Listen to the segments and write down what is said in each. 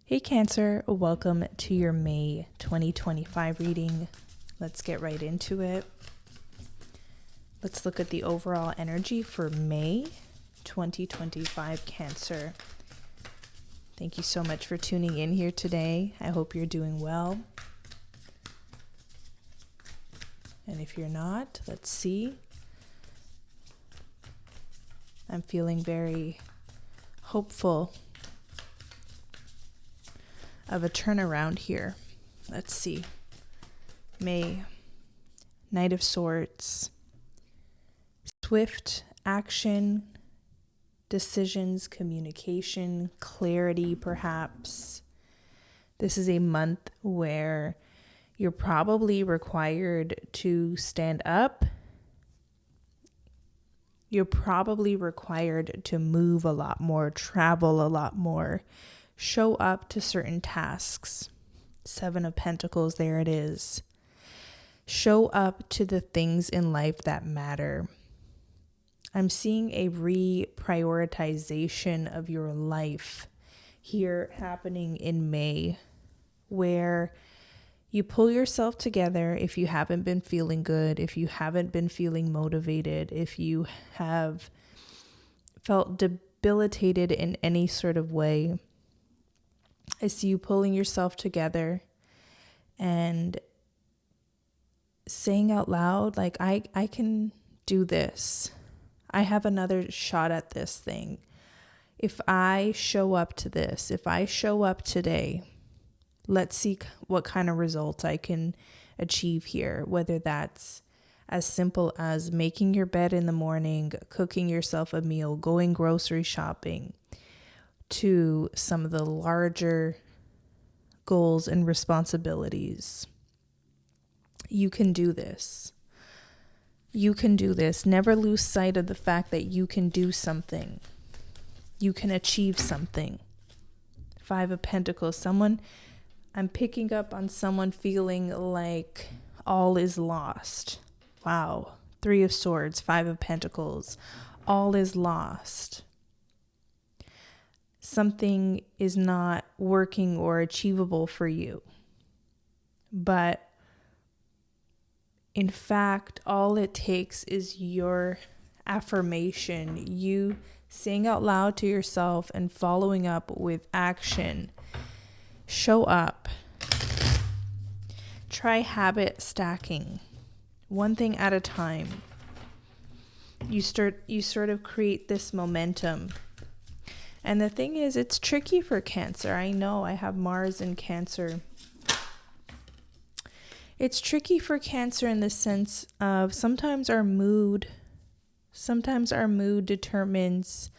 Hey Cancer, welcome to your May 2025 reading. Let's get right into it. Let's look at the overall energy for May 2025 Cancer. Thank you so much for tuning in here today. I hope you're doing well. And if you're not, let's see. I'm feeling very hopeful of a turnaround here. Let's see. May, Knight of Swords, swift action, decisions, communication, clarity perhaps. This is a month where you're probably required to stand up. You're probably required to move a lot more, travel a lot more, show up to certain tasks. 7 of Pentacles, there it is. Show up to the things in life that matter. I'm seeing a reprioritization of your life here happening in May, where you pull yourself together if you haven't been feeling good, if you haven't been feeling motivated, if you have felt debilitated in any sort of way. I see you pulling yourself together and saying out loud, like, I can do this. I have another shot at this thing. If I show up to this, if I show up today, let's see what kind of results I can achieve here, whether that's as simple as making your bed in the morning, cooking yourself a meal, going grocery shopping, to some of the larger goals and responsibilities. You can do this. You can do this. Never lose sight of the fact that you can do something. You can achieve something. 5 of Pentacles. I'm picking up on someone feeling like all is lost. Wow. 3 of Swords, 5 of Pentacles. All is lost. Something is not working or achievable for you. But in fact, all it takes is your affirmation, you saying out loud to yourself and following up with action. Show up. Try habit stacking. One thing at a time. You sort of create this momentum. And the thing is, it's tricky for Cancer. I know I have Mars in Cancer. It's tricky for Cancer in the sense of sometimes our mood determines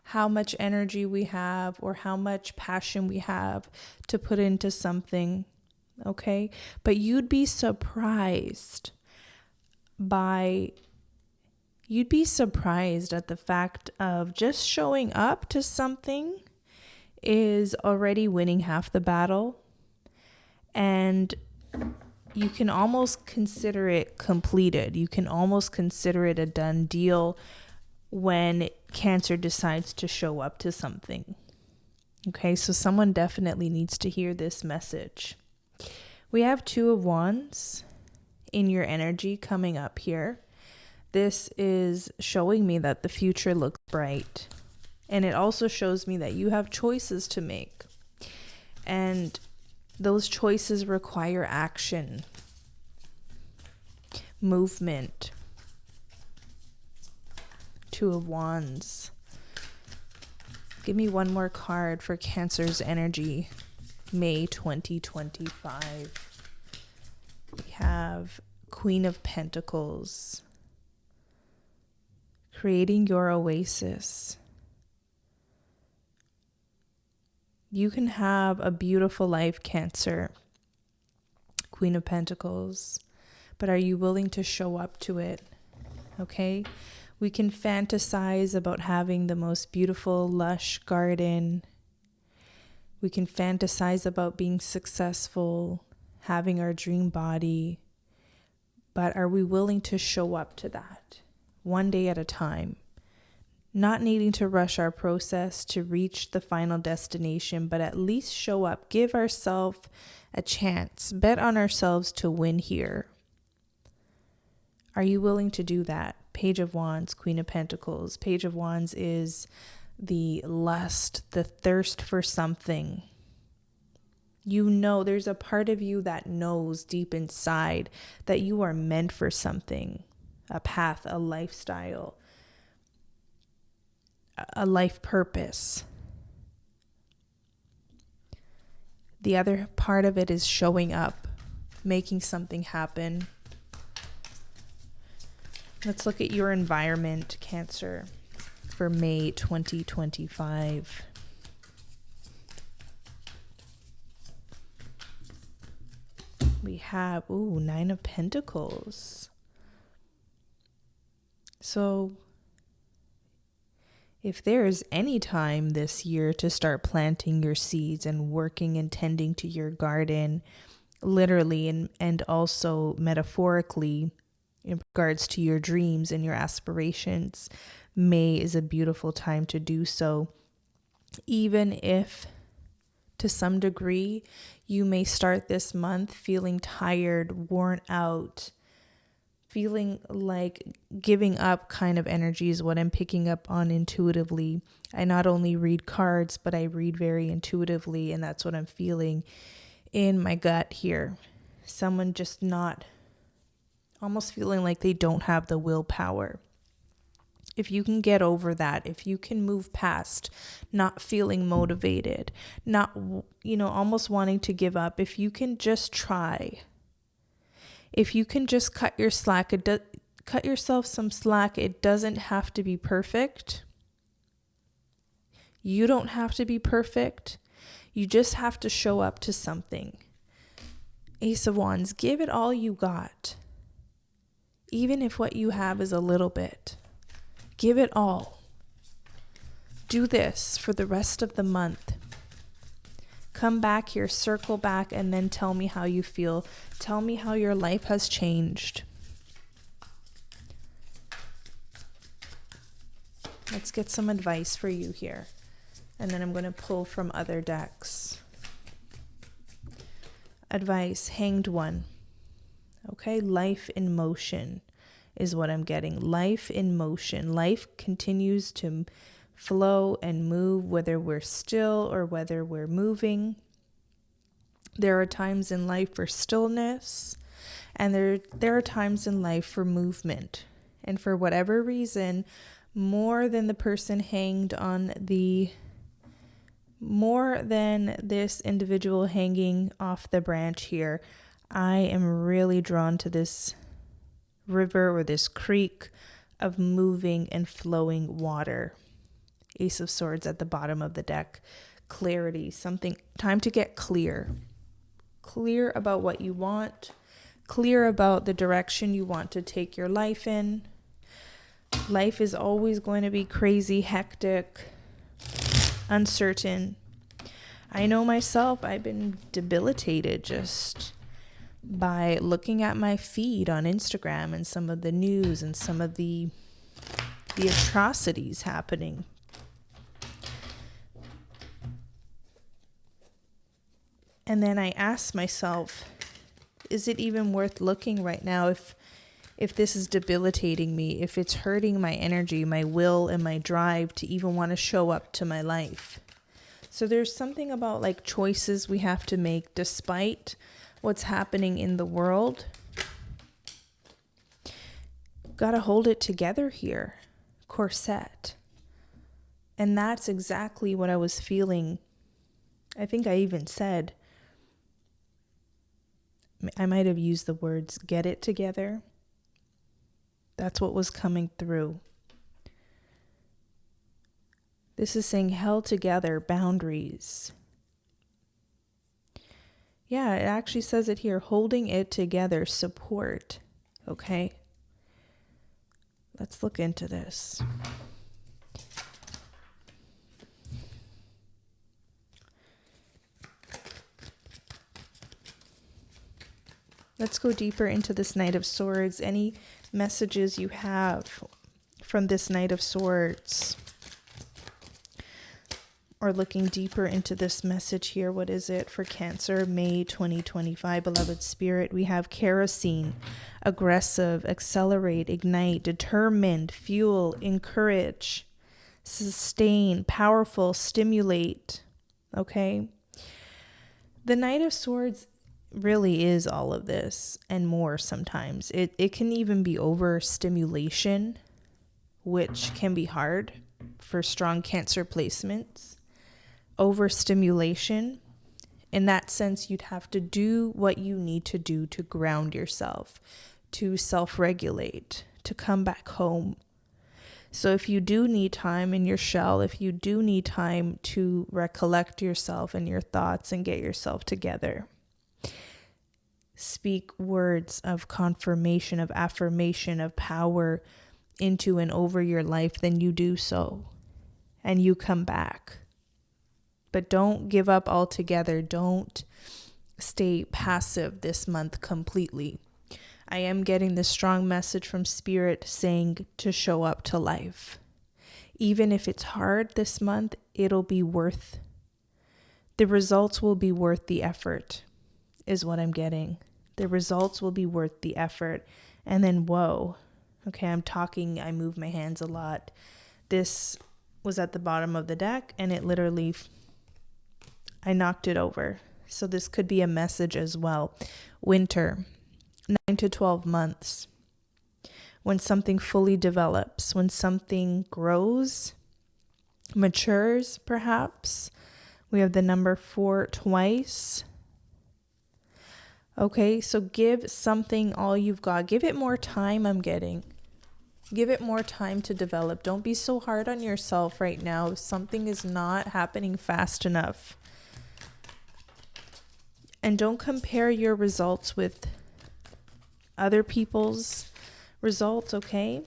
how much energy we have or how much passion we have to put into something, okay? But you'd be surprised at the fact of just showing up to something is already winning half the battle. And you can almost consider it completed. You can almost consider it a done deal when Cancer decides to show up to something. Okay, so someone definitely needs to hear this message. We have 2 of Wands in your energy coming up here. This is showing me that the future looks bright. And it also shows me that you have choices to make. And those choices require action, movement. 2 of Wands. Give me one more card for Cancer's energy, May 2025. We have Queen of Pentacles. Creating your oasis. You can have a beautiful life, Cancer. Queen of Pentacles. But are you willing to show up to it? Okay? We can fantasize about having the most beautiful, lush garden. We can fantasize about being successful, having our dream body. But are we willing to show up to that? One day at a time. not needing to rush our process to reach the final destination, but at least show up, give ourselves a chance, bet on ourselves to win here. Are you willing to do that? Page of Wands, Queen of Pentacles. Page of Wands is the lust, the thirst for something. You know, there's a part of you that knows deep inside that you are meant for something, a path, a lifestyle, a life purpose. The other part of it is showing up, making something happen. Let's look at your environment, Cancer, for May 2025. We have, Nine of Pentacles. So if there is any time this year to start planting your seeds and working and tending to your garden, literally and also metaphorically, in regards to your dreams and your aspirations, May is a beautiful time to do so. Even if to some degree you may start this month feeling tired, worn out, feeling like giving up kind of energy is what I'm picking up on intuitively. I not only read cards, but I read very intuitively, and that's what I'm feeling in my gut here. Someone just not almost feeling like they don't have the willpower. If you can get over that, if you can move past not feeling motivated, not, almost wanting to give up, if you can just try, if you can just cut yourself some slack, it doesn't have to be perfect. You don't have to be perfect. You just have to show up to something. Ace of Wands, give it all you got. Even if what you have is a little bit, give it all. Do this for the rest of the month. Come back here, circle back, and then tell me how you feel. Tell me how your life has changed. Let's get some advice for you here. And then I'm going to pull from other decks. Advice, Hanged One. Okay, life in motion is what I'm getting. Life in motion. Life continues to flow and move, whether we're still or whether we're moving. There are times in life for stillness, and there are times in life for movement. And for whatever reason, more than this individual hanging off the branch here, I am really drawn to this river or this creek of moving and flowing water. Ace of Swords at the bottom of the deck. Clarity, time to get clear. Clear about what you want. Clear about the direction you want to take your life in. Life is always going to be crazy, hectic, uncertain. I know myself, I've been debilitated just by looking at my feed on Instagram and some of the news and some of the atrocities happening. And then I ask myself, is it even worth looking right now if this is debilitating me, if it's hurting my energy, my will, and my drive to even want to show up to my life? So there's something about like choices we have to make despite what's happening in the world. Got to hold it together here. Corset. And that's exactly what I was feeling. I think I even said, I might have used the words, get it together. That's what was coming through. This is saying held together, boundaries. Yeah, it actually says it here, holding it together, support. Okay. Let's look into this. Let's go deeper into this Knight of Swords. Any messages you have from this Knight of Swords? or looking deeper into this message here, what is it for Cancer, May 2025, beloved spirit? We have kerosene, aggressive, accelerate, ignite, determined, fuel, encourage, sustain, powerful, stimulate. Okay. The Knight of Swords really is all of this and more sometimes. It can even be overstimulation, which can be hard for strong Cancer placements. Overstimulation. In that sense, you'd have to do what you need to do to ground yourself, to self-regulate, to come back home. So if you do need time in your shell, if you do need time to recollect yourself and your thoughts and get yourself together, speak words of confirmation, of affirmation, of power into and over your life, then you do so and you come back. But don't give up altogether. Don't stay passive this month completely. I am getting this strong message from Spirit saying to show up to life. Even if it's hard this month, it'll be worth, the results will be worth the effort, is what I'm getting. The results will be worth the effort. And then, whoa, okay, I move my hands a lot. This was at the bottom of the deck and it literally, I knocked it over. So this could be a message as well. Winter, 9 to 12 months. When something fully develops, when something grows, matures perhaps. We have the number 4 twice. Okay, so give something all you've got. Give it more time, I'm getting. Give it more time to develop. Don't be so hard on yourself right now if something is not happening fast enough. And don't compare your results with other people's results, okay?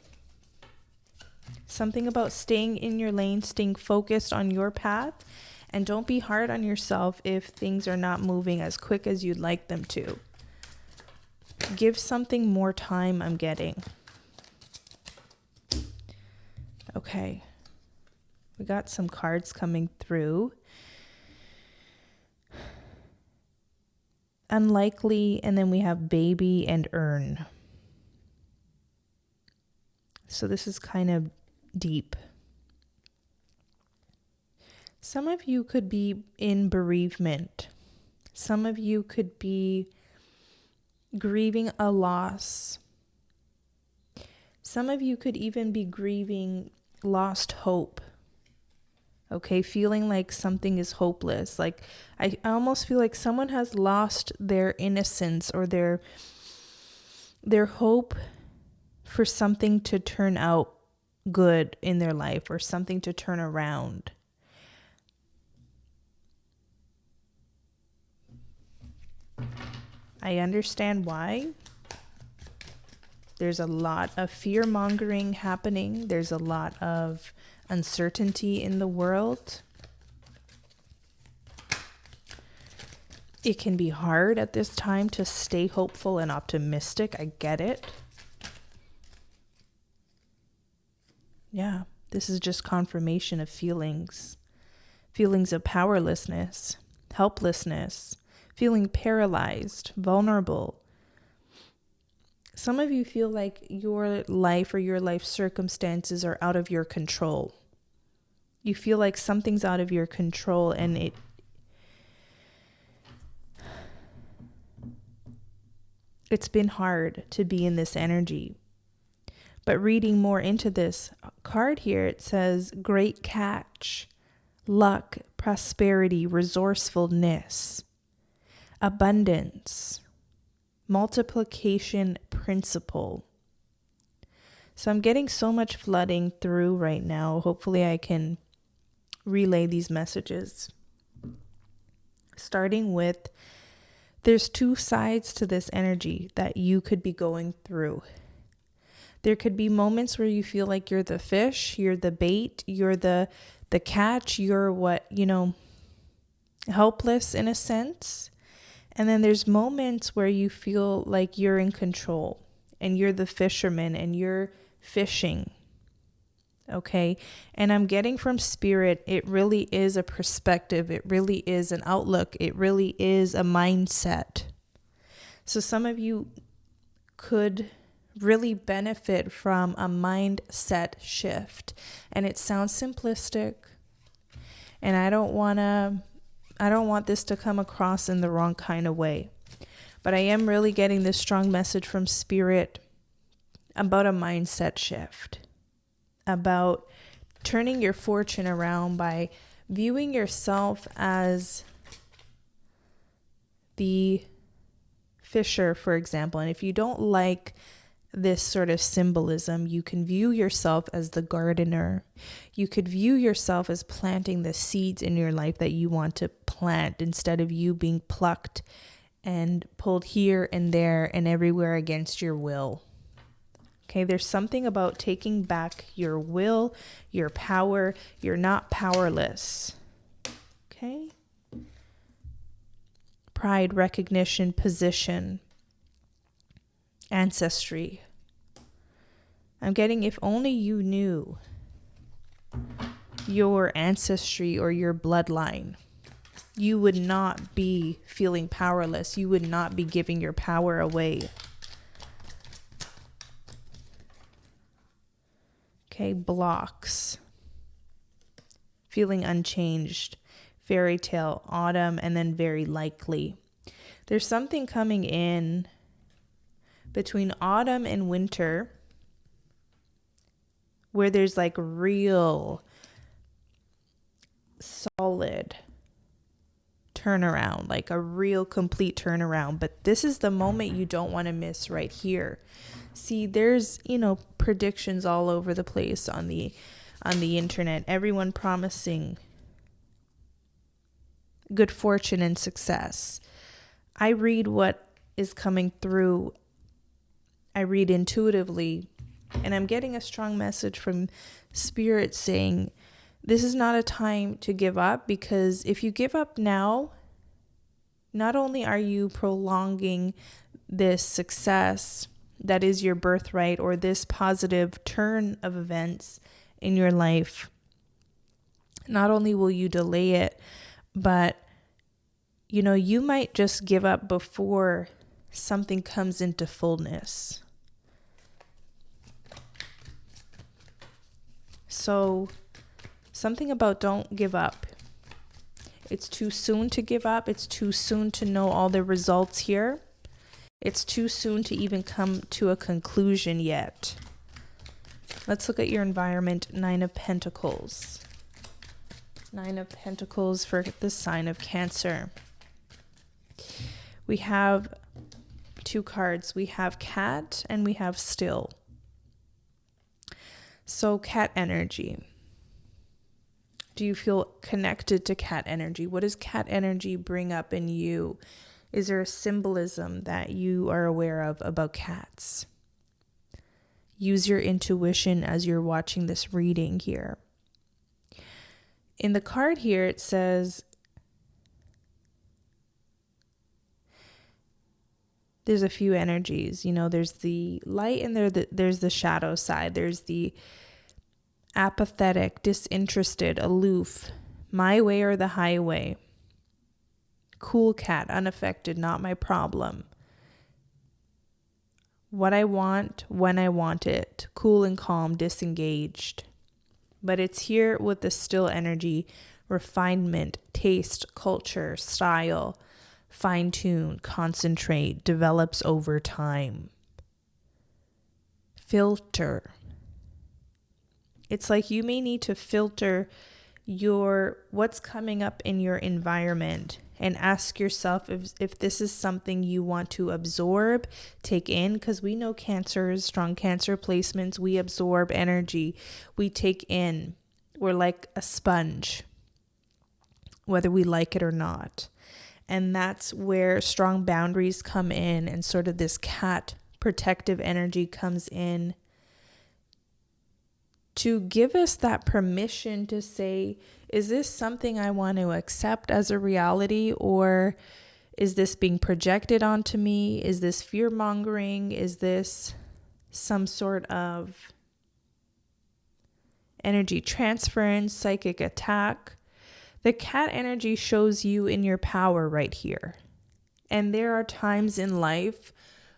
Something about staying in your lane, staying focused on your path, and don't be hard on yourself if things are not moving as quick as you'd like them to. Give something more time, I'm getting. Okay. We got some cards coming through. Unlikely, and then we have baby and urn. So this is kind of deep. Some of you could be in bereavement. Some of you could be grieving a loss. Some of you could even be grieving lost hope. Okay, feeling like something is hopeless. Like I almost feel like someone has lost their innocence or their hope for something to turn out good in their life or something to turn around. I understand why. There's a lot of fear-mongering happening. There's a lot of uncertainty in the world. It can be hard at this time to stay hopeful and optimistic. I get it. Yeah, this is just confirmation of feelings. Feelings of powerlessness, helplessness, feeling paralyzed, vulnerable. Some of you feel like your life or your life circumstances are out of your control. You feel like something's out of your control and it's been hard to be in this energy. But reading more into this card here, it says great catch, luck, prosperity, resourcefulness, abundance, multiplication principle. So I'm getting so much flooding through right now. Hopefully I can relay these messages. Starting with, there's two sides to this energy that you could be going through. There could be moments where you feel like you're the fish, you're the bait, you're the catch, you're helpless in a sense. And then there's moments where you feel like you're in control and you're the fisherman and you're fishing. Okay. And I'm getting from spirit, it really is a perspective. It really is an outlook. It really is a mindset. So some of you could really benefit from a mindset shift. And it sounds simplistic. And I don't want this to come across in the wrong kind of way. But I am really getting this strong message from spirit about a mindset shift, about turning your fortune around by viewing yourself as the fisher, for example. And if you don't like this sort of symbolism, you can view yourself as the gardener. You could view yourself as planting the seeds in your life that you want to plant, instead of you being plucked and pulled here and there and everywhere against your will. Okay, there's something about taking back your will, your power. You're not powerless. Okay? Pride, recognition, position, ancestry. I'm getting, if only you knew your ancestry or your bloodline, you would not be feeling powerless. You would not be giving your power away. Okay, blocks. Feeling unchanged. Fairy tale, autumn, and then very likely. There's something coming in between autumn and winter where there's like real solid turnaround, like a real complete turnaround. But this is the moment you don't want to miss right here. See, there's, predictions all over the place on the internet. Everyone promising good fortune and success. I read what is coming through. I read intuitively, and I'm getting a strong message from spirit saying this is not a time to give up, because if you give up now, not only are you prolonging this success that is your birthright, or this positive turn of events in your life, not only will you delay it, but you might just give up before something comes into fullness. So something about don't give up. It's too soon to give up. It's too soon to know all the results here. It's too soon to even come to a conclusion yet. Let's look at your environment. 9 of Pentacles. 9 of Pentacles for the sign of Cancer. We have 2 cards. We have cat and we have still. So cat energy. Do you feel connected to cat energy? What does cat energy bring up in you? Is there a symbolism that you are aware of about cats? Use your intuition as you're watching this reading here. In the card here, it says, there's a few energies. There's the light and there's the shadow side. There's the apathetic, disinterested, aloof, my way or the highway. Cool cat, unaffected, not my problem. What I want, when I want it. Cool and calm, disengaged. But it's here with the still energy, refinement, taste, culture, style, fine-tune, concentrate, develops over time. Filter. It's like you may need to filter what's coming up in your environment and ask yourself if this is something you want to absorb, take in, because we know Cancers, strong Cancer placements, we absorb energy, we take in. We're like a sponge, whether we like it or not. And that's where strong boundaries come in, and sort of this cat protective energy comes in to give us that permission to say, is this something I want to accept as a reality, or is this being projected onto me? Is this fear-mongering? Is this some sort of energy transference, psychic attack. The cat energy shows you in your power right here. And there are times in life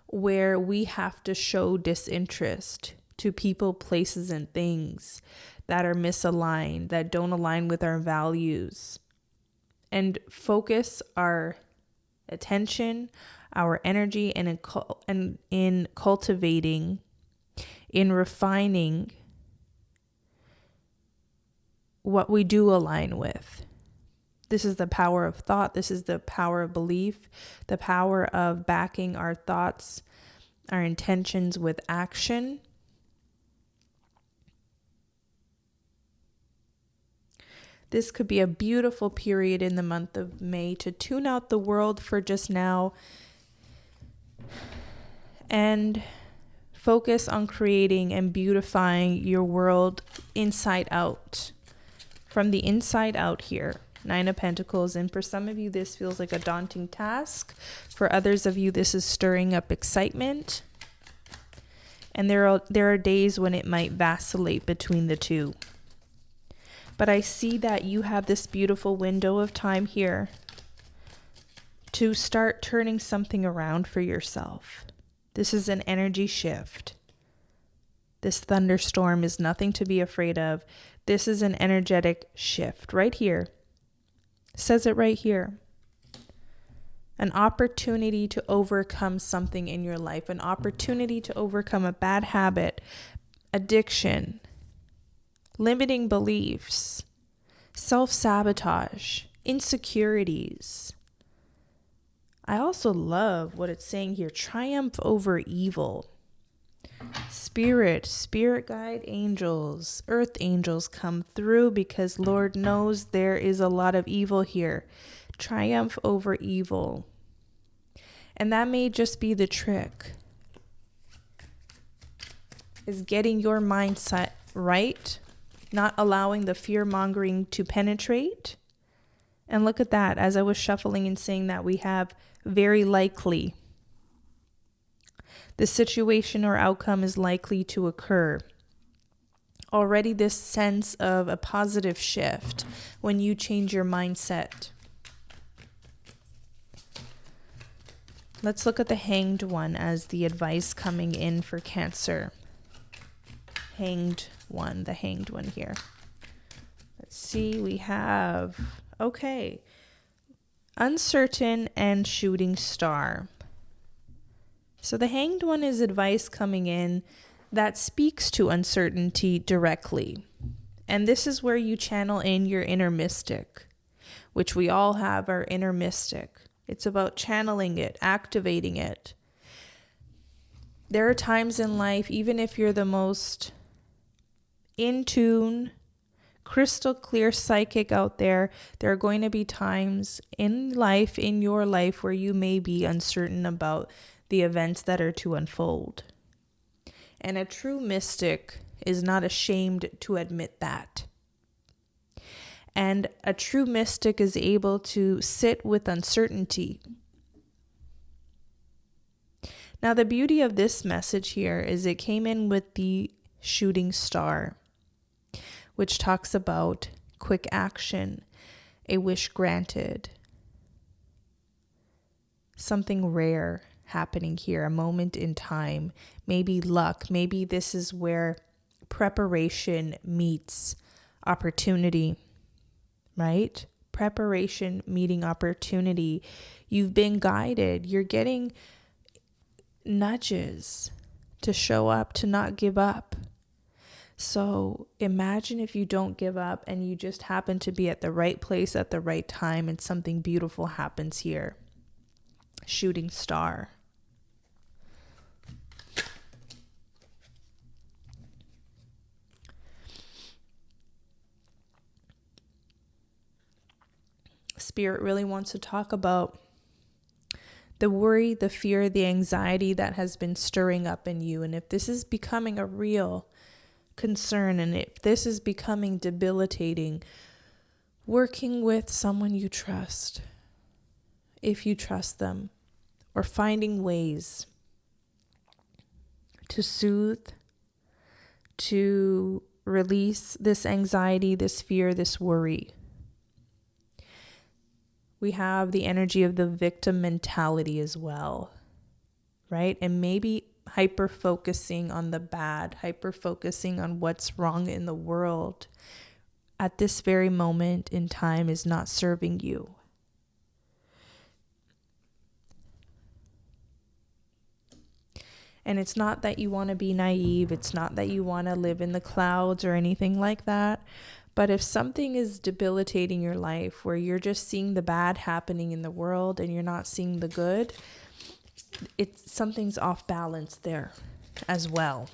where we have to show disinterest to people, places, and things that are misaligned, that don't align with our values, and focus our attention, our energy, and in cultivating, in refining what we do align with. This is the power of thought. This is the power of belief, the power of backing our thoughts, our intentions with action. This could be a beautiful period in the month of May to tune out the world for just now and focus on creating and beautifying your world inside out. From the inside out here. 9 of Pentacles. And for some of you, this feels like a daunting task. For others of you, this is stirring up excitement. And there are days when it might vacillate between the two. But I see that you have this beautiful window of time here to start turning something around for yourself. This is an energy shift. This thunderstorm is nothing to be afraid of. This is an energetic shift right here. It says it right here. An opportunity to overcome something in your life, an opportunity to overcome a bad habit, addiction, limiting beliefs, self-sabotage, insecurities. I also love what it's saying here, triumph over evil. Spirit guide angels, earth angels come through because Lord knows there is a lot of evil here. Triumph over evil. And that may just be the trick, is getting your mindset right, not allowing the fear-mongering to penetrate. And look at that, as I was shuffling and saying that, we have very likely. The situation or outcome is likely to occur. Already this sense of a positive shift when you change your mindset. Let's look at the Hanged One as the advice coming in for Cancer. Hanged One, the Hanged One here. Let's see, we have, okay, uncertain and shooting star. So the Hanged One is advice coming in that speaks to uncertainty directly. And this is where you channel in your inner mystic, which we all have our inner mystic. It's about channeling it, activating it. There are times in life, even if you're the most in tune, crystal clear psychic out there, there are going to be times in life, in your life, where you may be uncertain about the events that are to unfold. And a true mystic is not ashamed to admit that. And a true mystic is able to sit with uncertainty. Now, the beauty of this message here is it came in with the shooting star, which talks about quick action, a wish granted, something rare happening here, a moment in time, maybe luck. Maybe this is where preparation meets opportunity, right? Preparation meeting opportunity. You've been guided. You're getting nudges to show up, to not give up. So imagine if you don't give up and you just happen to be at the right place at the right time and something beautiful happens here. Shooting star. Spirit really wants to talk about the worry, the fear, the anxiety that has been stirring up in you. And if this is becoming a real concern, and if this is becoming debilitating, working with someone you trust, if you trust them, or finding ways to soothe, to release this anxiety, this fear, this worry. We have the energy of the victim mentality as well, right? And maybe hyper focusing on the bad, hyper focusing on what's wrong in the world at this very moment in time is not serving you. And it's not that you want to be naive. It's not that you want to live in the clouds or anything like that. But if something is debilitating your life, where you're just seeing the bad happening in the world and you're not seeing the good, something's off balance there as well.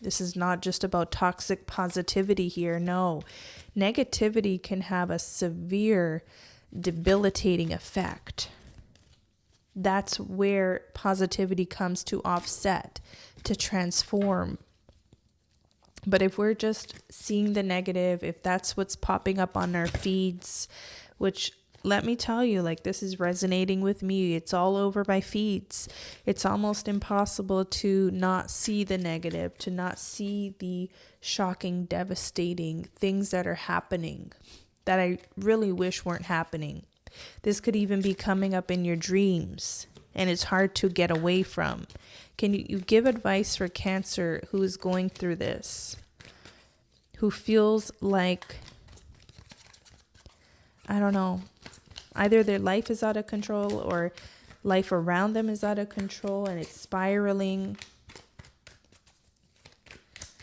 This is not just about toxic positivity here. No, negativity can have a severe debilitating effect. That's where positivity comes to offset, to transform. But if we're just seeing the negative, if that's what's popping up on our feeds, which let me tell you, like, this is resonating with me. It's all over my feeds. It's almost impossible to not see the negative, to not see the shocking, devastating things that are happening that I really wish weren't happening. This could even be coming up in your dreams, and it's hard to get away from. Can you give advice for Cancer who is going through this, who feels like, I don't know, either their life is out of control or life around them is out of control and it's spiraling,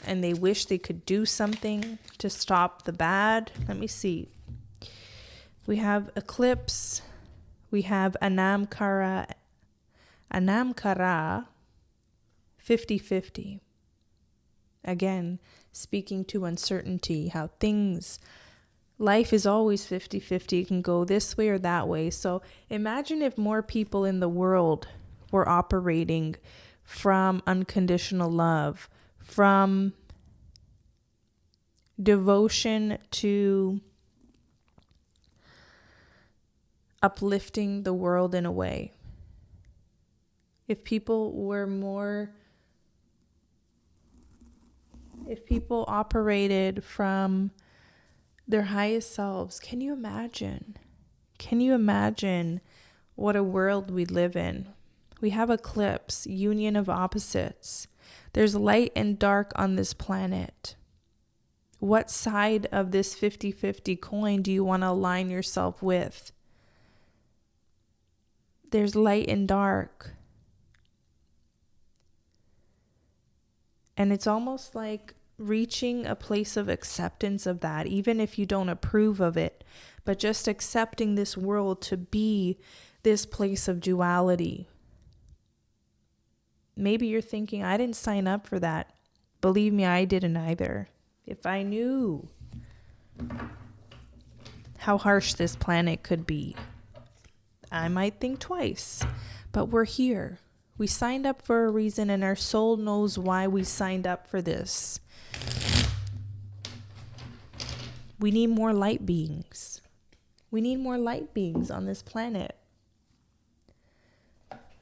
and they wish they could do something to stop the bad? Let me see. We have Eclipse. We have Anamkara 50-50. Again, speaking to uncertainty, how life is always 50-50. It can go this way or that way. So imagine if more people in the world were operating from unconditional love, from devotion to uplifting the world in a way. If people operated from their highest selves, can you imagine? Can you imagine what a world we live in? We have eclipse, union of opposites. There's light and dark on this planet. What side of this 50-50 coin do you want to align yourself with? There's light and dark. And it's almost like reaching a place of acceptance of that, even if you don't approve of it, but just accepting this world to be this place of duality. Maybe you're thinking, I didn't sign up for that. Believe me, I didn't either. If I knew how harsh this planet could be, I might think twice. But we're here. We signed up for a reason, and our soul knows why we signed up for this. We need more light beings. We need more light beings on this planet.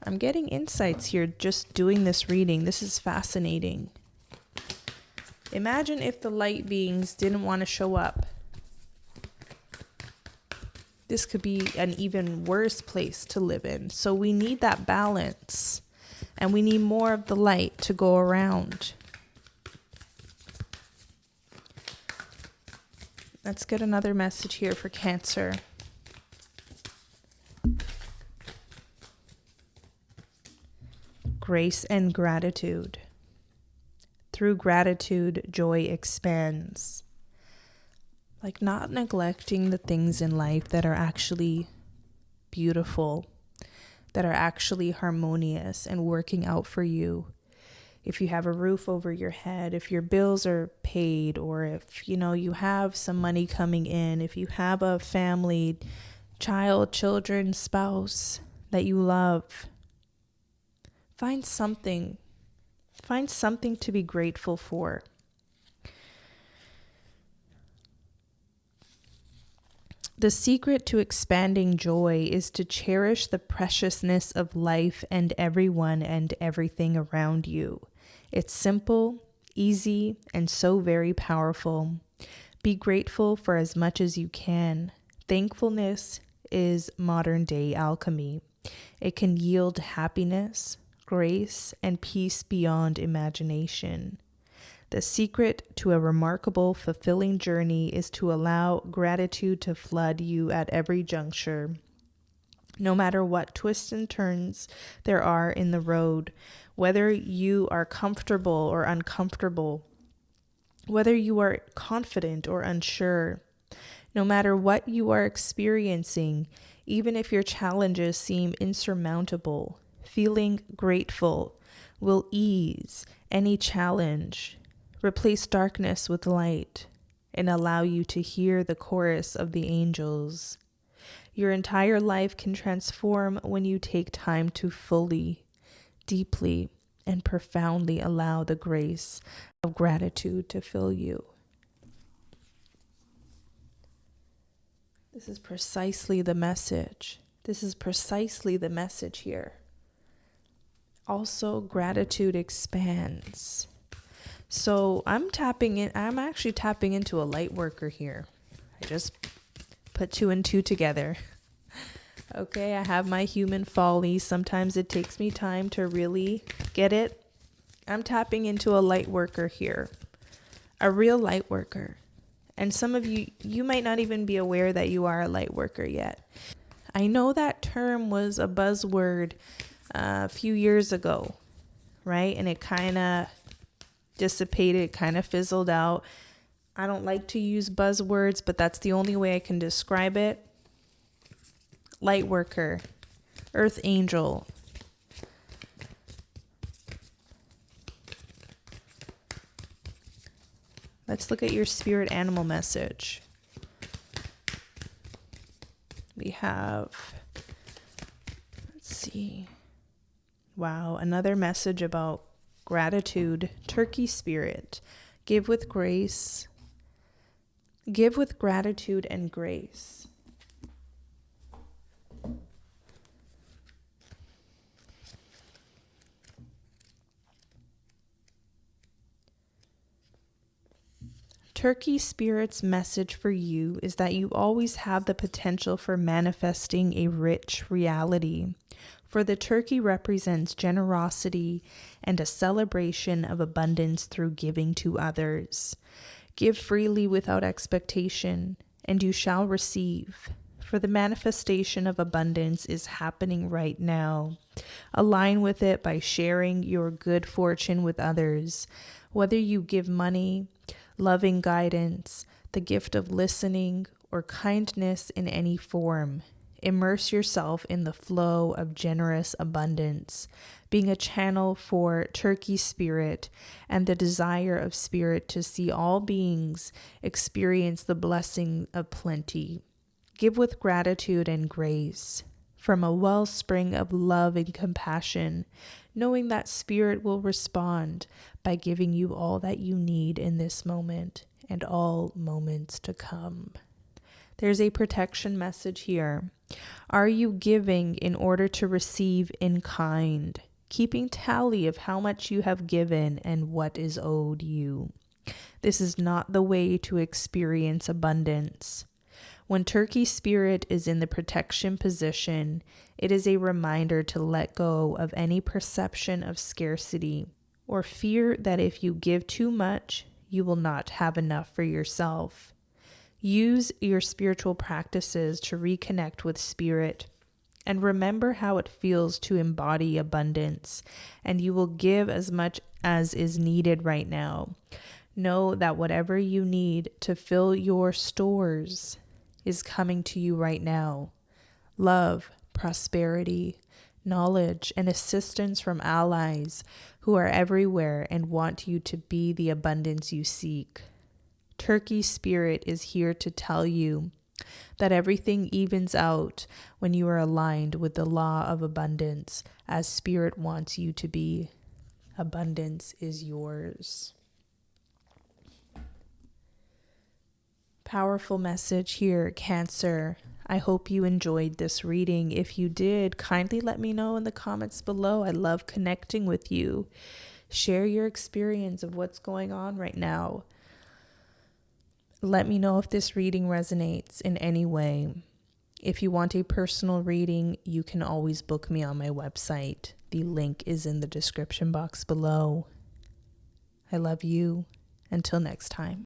I'm getting insights here just doing this reading. This is fascinating. Imagine if the light beings didn't want to show up. This could be an even worse place to live in. So we need that balance, and we need more of the light to go around. Let's get another message here for Cancer. Grace and gratitude. Through gratitude, joy expands. Like not neglecting the things in life that are actually beautiful, that are actually harmonious and working out for you. If you have a roof over your head, if your bills are paid, or if you have some money coming in, if you have a family, child, children, spouse that you love, find something to be grateful for. The secret to expanding joy is to cherish the preciousness of life and everyone and everything around you. It's simple, easy, and so very powerful. Be grateful for as much as you can. Thankfulness is modern day alchemy. It can yield happiness, grace, and peace beyond imagination. The secret to a remarkable, fulfilling journey is to allow gratitude to flood you at every juncture. No matter what twists and turns there are in the road, whether you are comfortable or uncomfortable, whether you are confident or unsure, no matter what you are experiencing, even if your challenges seem insurmountable, feeling grateful will ease any challenge, replace darkness with light, and allow you to hear the chorus of the angels. Your entire life can transform when you take time to fully, deeply, and profoundly allow the grace of gratitude to fill you. This is precisely the message. This is precisely the message here. Also, gratitude expands. So I'm actually tapping into a light worker here. I just put 2 and 2 together. Okay, I have my human folly. Sometimes it takes me time to really get it. I'm tapping into a light worker here, a real light worker. And some of you might not even be aware that you are a light worker yet. I know that term was a buzzword a few years ago, right? And it kind of dissipated, kind of fizzled out. I don't like to use buzzwords, but that's the only way I can describe it. Light worker, earth angel. Let's look at your spirit animal message. We have, let's see. Wow, another message about gratitude. Turkey spirit. Give with grace. Give with gratitude and grace. Turkey Spirit's message for you is that you always have the potential for manifesting a rich reality. For the turkey represents generosity and a celebration of abundance through giving to others. Give freely without expectation, and you shall receive. For the manifestation of abundance is happening right now. Align with it by sharing your good fortune with others. Whether you give money, loving guidance, the gift of listening, or kindness in any form, immerse yourself in the flow of generous abundance, being a channel for Turkey Spirit and the desire of Spirit to see all beings experience the blessing of plenty. Give with gratitude and grace from a wellspring of love and compassion, knowing that Spirit will respond by giving you all that you need in this moment and all moments to come. There's a protection message here. Are you giving in order to receive in kind, keeping tally of how much you have given and what is owed you? This is not the way to experience abundance. When Turkey Spirit is in the protection position, it is a reminder to let go of any perception of scarcity or fear that if you give too much, you will not have enough for yourself. Use your spiritual practices to reconnect with Spirit and remember how it feels to embody abundance, and you will give as much as is needed right now. Know that whatever you need to fill your stores is coming to you right now. Love, prosperity, knowledge, and assistance from allies who are everywhere and want you to be the abundance you seek. Turkey Spirit is here to tell you that everything evens out when you are aligned with the law of abundance as Spirit wants you to be. Abundance is yours. Powerful message here, Cancer. I hope you enjoyed this reading. If you did, kindly let me know in the comments below. I love connecting with you. Share your experience of what's going on right now. Let me know if this reading resonates in any way. If you want a personal reading, you can always book me on my website. The link is in the description box below. I love you. Until next time.